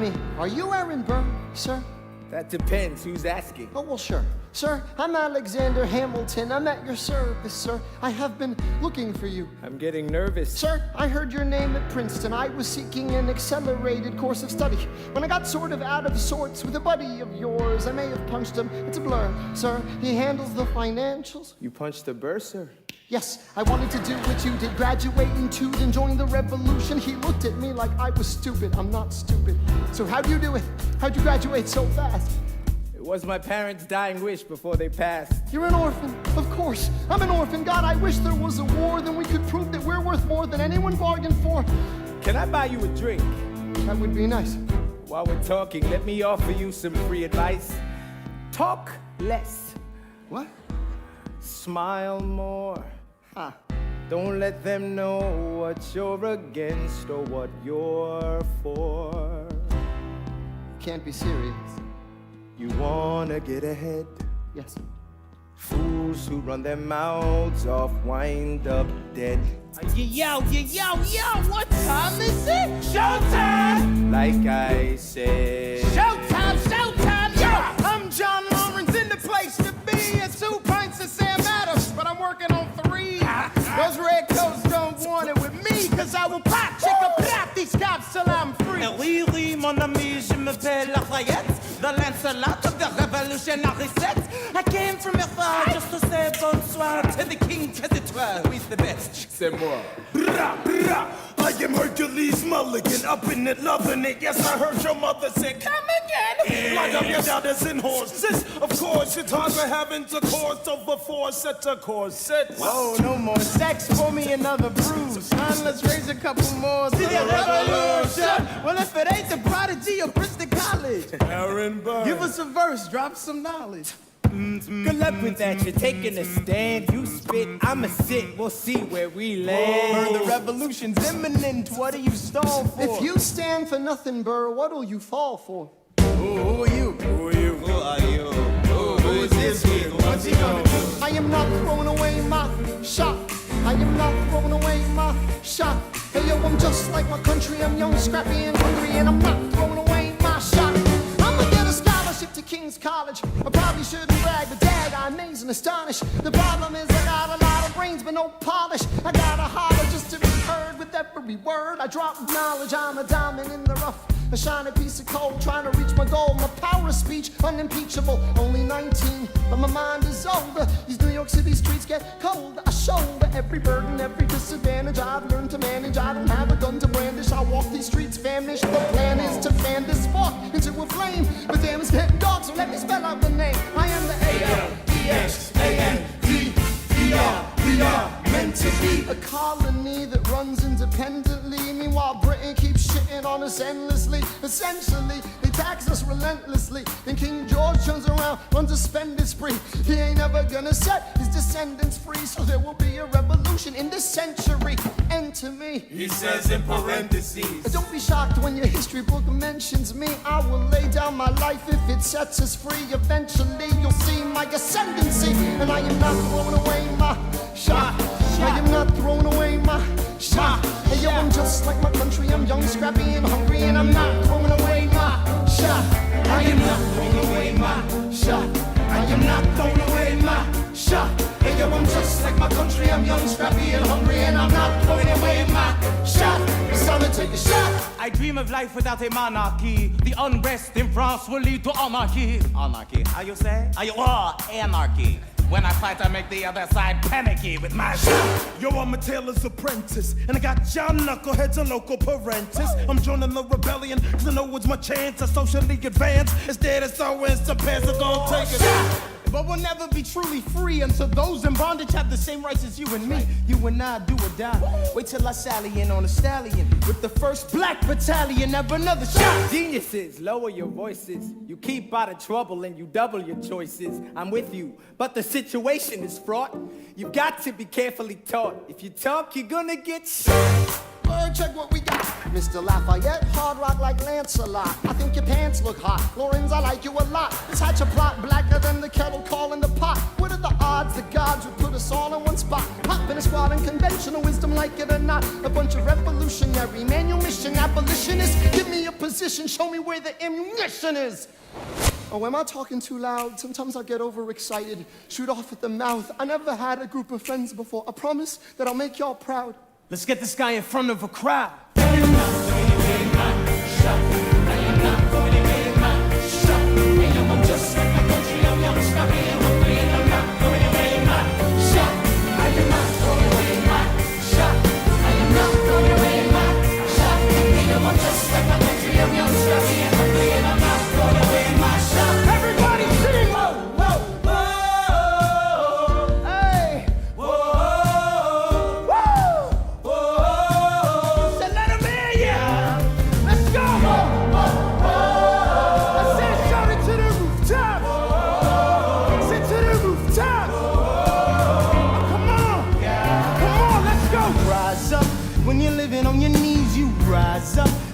me. Are you Aaron Burr, sir? That depends. Who's asking? Oh, well, sure. Sir, I'm Alexander Hamilton. I'm at your service, sir. I have been looking for you. I'm getting nervous. Sir, I heard your name at Princeton. I was seeking an accelerated course of study. When I got sort of out of sorts with a buddy of yours, I may have punched him. It's a blur, sir. He handles the financials. You punched the bursar? Yes, I wanted to do what you did, graduate in Toot and join the revolution. He looked at me like I was stupid. I'm not stupid. So how'd you do it? How'd you graduate so fast? It was my parents' dying wish before they passed. You're an orphan, of course. I'm an orphan. God, I wish there was a war, then we could prove that we're worth more than anyone bargained for. Can I buy you a drink? That would be nice. While we're talking, let me offer you some free advice. Talk less. What? Smile more. Huh. Don't let them know what you're against or what you're for. Can't be serious. You wanna get ahead? Yes. Fools who run their mouths off wind up dead. Yo, what time is it? Showtime! Like I said. Showtime! Yo, I'm John Lawrence in the place to be. And 2 pints of Sam Adams, but I'm working on 3. Those red coats don't want it with me, cause I will pop, chick-a-pop these cops till I'm free. Oui, oui, mon ami, je m'appelle Lafayette, the Lancelot of the revolutionary set. I came from afar just to say bonsoir to the king, to the 12, who is the best. C'est moi. Brah, brah. I am Hercules Mulligan, up in it, loving it. Yes, I heard your mother say, come again. Like up your daughters and horses. Of course, it's hard for having intercourse over 4 sets of corsets. Oh, no more sex, pour me another bruise. Son, let's raise a couple more to the revolution. Well, if it ain't the Prodigy or Princeton College, Aaron Burr. give us a verse, drop some knowledge. Good luck with that. You're taking a stand. You spit, I'ma sit. We'll see where we land. Burr, the revolution's imminent. What do you stall for? If you stand for nothing, Burr, what'll you fall for? Who are you? Who are you? Who are you? Who is this kid? What's he gonna do? I am not throwing away my shot. I am not throwing away my shot. Hey, yo, I'm just like my country. I'm young, scrappy, and hungry, and I'm not throwing away my shot. I'ma get a scholarship to King's College. I probably shouldn't brag, but dad, I amaze and astonish. The problem is I got a lot of brains, but no polish. I gotta holler just to be heard with every word. I drop knowledge, I'm a diamond in the rough. A shiny piece of coal, trying to reach my goal. My power of speech, unimpeachable. Only 19, but my mind is older. These New York City streets get cold. I shoulder every burden, every disadvantage I've learned to manage. I don't have a gun to brandish. I walk these streets famished. The plan is to fan this spark into a flame. But damn, it's getting dark, so let me spell out the name. I am the A-L-E-X-A-N-D-E-R. We are meant to be a colony that runs independently. Meanwhile, Britain keeps shitting on us endlessly. Essentially, they tax us relentlessly. Then King George turns around, runs a spending spree. He ain't ever gonna set his descendants free. So there will be a revolution in this century. Enter me. He says in parentheses. Don't be shocked when your history book mentions me. I will lay down my life if it sets us free. Eventually, you'll see my ascendancy. And I am not throwing away my shot. I am not throwing away my shot. Hey, yo, I'm just like my country. I'm young, scrappy, and hungry, and I'm not throwing away my shot. I am not throwing away my shot. I am not throwing away my shot. Hey, yo, I'm just like my country. I'm young, scrappy, and hungry, and I'm not throwing away my shot. It's time to take a shot. I dream of life without a monarchy. The unrest in France will lead to anarchy. Anarchy, how you say? Anarchy. When I fight, I make the other side panicky with my shot. Yo, I'm a tailor's apprentice, and I got y'all knuckleheads and local parentis. I'm joining the rebellion, cause I know it's my chance to socially advance. Instead, it's always the pants are gonna take it. But we'll never be truly free until those in bondage have the same rights as you and me. You and I do or die. Wait till I sally in on a stallion with the first black battalion. Have another shot. Geniuses, lower your voices. You keep out of trouble and you double your choices. I'm with you, but the situation is fraught. You've got to be carefully taught. If you talk, you're gonna get shot. word, check what we got. Mr. Lafayette, hard rock like Lancelot. I think your pants look hot. Lawrence, I like you a lot. This hatch a plot blacker than the kettle calling the pot. What are the odds the gods would put us all in one spot? Hop in a squad and conventional wisdom, like it or not. A bunch of revolutionary manumission abolitionists. Give me a position, show me where the ammunition is. Oh, am I talking too loud? Sometimes I get overexcited, shoot off at the mouth. I never had a group of friends before. I promise that I'll make y'all proud. Let's get this guy in front of a crowd.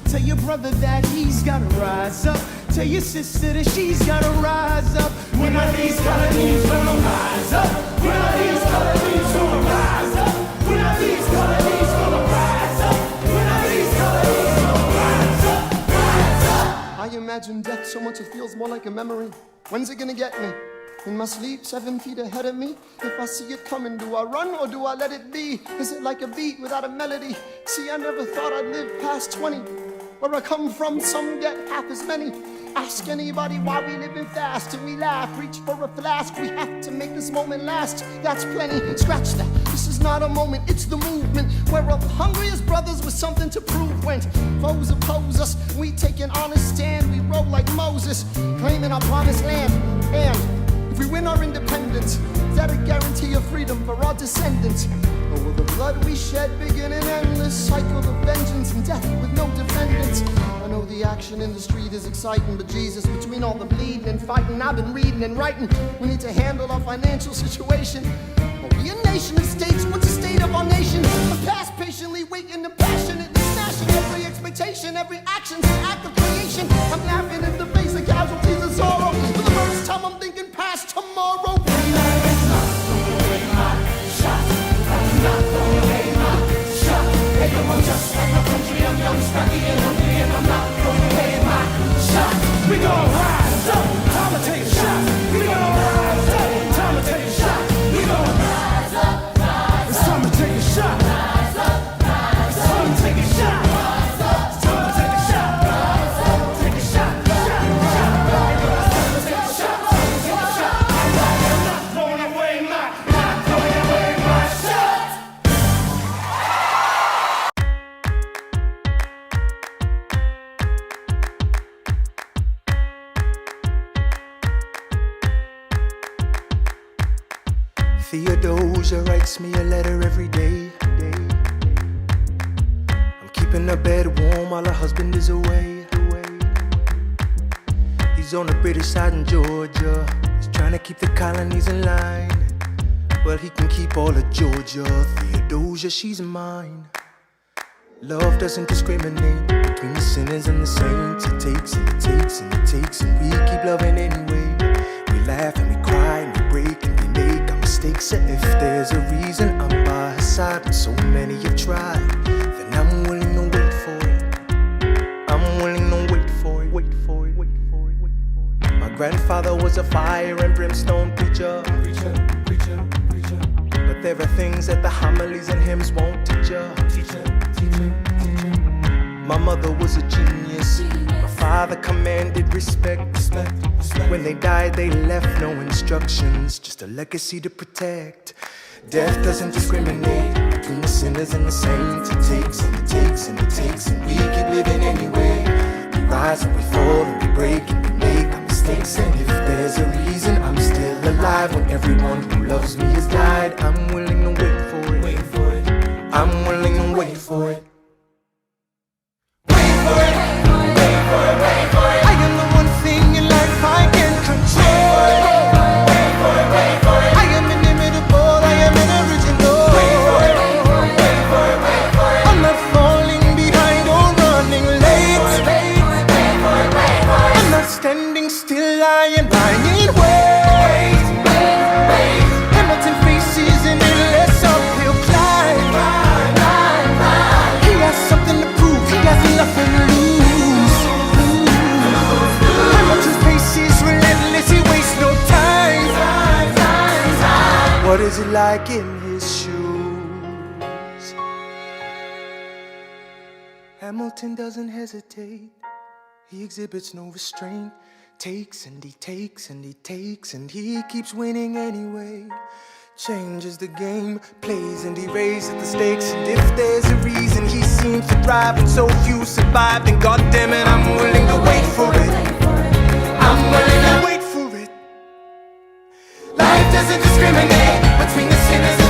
Tell your brother that he's gotta rise up. Tell your sister that she's gotta rise up. When are these colonies gonna rise up? When are these colonies gonna rise up? When are these colonies gonna rise up? When are these colonies gonna rise up? Rise up! I imagine death so much it feels more like a memory. When's it gonna get me? In my sleep, 7 feet ahead of me. If I see it coming, do I run or do I let it be? Is it like a beat without a melody? See, I never thought I'd live past 20. Where I come from, some get half as many. Ask anybody why we living fast and we laugh. Reach for a flask, we have to make this moment last. That's plenty, scratch that. This is not a moment, it's the movement. We're up hungry as brothers with something to prove. When foes oppose us, we take an honest stand. We roll like Moses, claiming our promised land. And if we win our independence, is that a guarantee of freedom for our descendants? Or will the blood we shed begin an endless cycle of vengeance and death with no defendants? I know the action in the street is exciting, but Jesus, between all the bleeding and fighting, I've been reading and writing. We need to handle our financial situation. Are we a nation of states? What's the state of our nation? A past patiently waiting and passionately smashing every expectation, every action's an act of creation. I'm laughing in the face of casualties and sorrow. For the first time I'm thinking past tomorrow. Hey, I'm just like my country, I'm young, scrappy and hungry, and I'm not throwing away my shot. We gon' rise up, time to take a shot. We gon' rise up, time to take a shot. We gon' rise up, it's time to take a shot. Rise up, it's time to take a shot. Rise up, it's time to take a shot. Rise up, take a shot. I'm not throwing away my shot. Theodosia writes me a letter every day. I'm keeping her bed warm while her husband is away. He's on the British side in Georgia. He's trying to keep the colonies in line. Well, he can keep all of Georgia. Theodosia, she's mine. Love doesn't discriminate between the sinners and the saints. It takes and it takes and it takes, and we keep loving anyway. We laugh and we cry and we break and we make our mistakes. And if there's a reason I'm by her side when so many have tried, then I'm willing to wait for it. I'm willing to wait for it. Wait for it. Wait for it. Wait for it. My grandfather was a fire and brimstone preacher. But there are things that the homilies and hymns won't teach ya. My mother was a genius. My father commanded respect. When they died, they left no instructions, just a legacy to protect. Death doesn't discriminate between the sinners and the saints. It takes and it takes and it takes, and we keep living anyway. We rise and we fall and we break and we make our mistakes. And if there's a reason I'm still alive when everyone who loves me has died, I'm willing to wait for it. I'm willing to wait for it. I am the one thing in life I can control. I am inimitable, I am an original. I'm not falling Does he like in his shoes? Hamilton doesn't hesitate. He exhibits no restraint. Takes and he takes and he takes and he keeps winning anyway. Changes the game, plays and he raises the stakes. And if there's a reason he seems to thrive and so few survive, then goddammit, I'm willing to wait for it. I'm willing to wait for it. Life doesn't discriminate between the sinners and